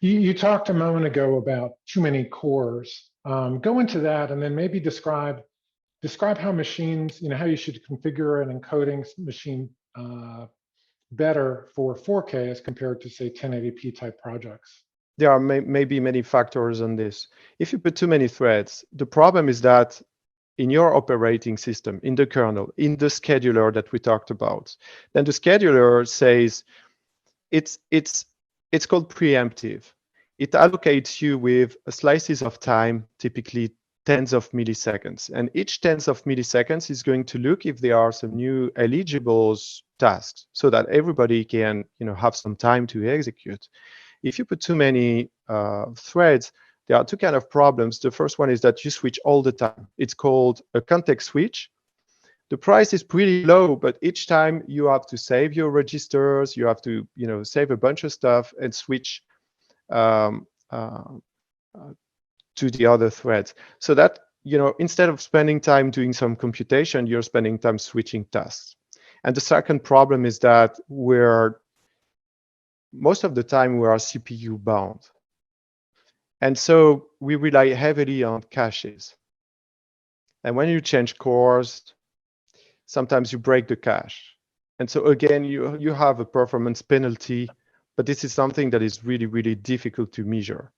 You talked a moment ago about too many cores. Go into that and then maybe describe how machines, how you should configure an encoding machine better for 4K as compared to, say, 1080p type projects. There are maybe many factors on this. If you put too many threads, the problem is that in your operating system, in the kernel, in the scheduler that we talked about, then the scheduler says it's called preemptive. It allocates you with slices of time, typically tens of milliseconds. And each tens of milliseconds is going to look if there are some new eligible tasks so that everybody can have some time to execute. If you put too many threads, there are two kinds of problems. The first one is that you switch all the time. It's called a context switch. The price is pretty low, but each time you have to save your registers, you have to save a bunch of stuff and switch to the other threads. So that instead of spending time doing some computation, you're spending time switching tasks. And the second problem is that most of the time we are CPU bound. And so we rely heavily on caches. And when you change cores, sometimes you break the cache. And so again, you have a performance penalty, but this is something that is really, really difficult to measure.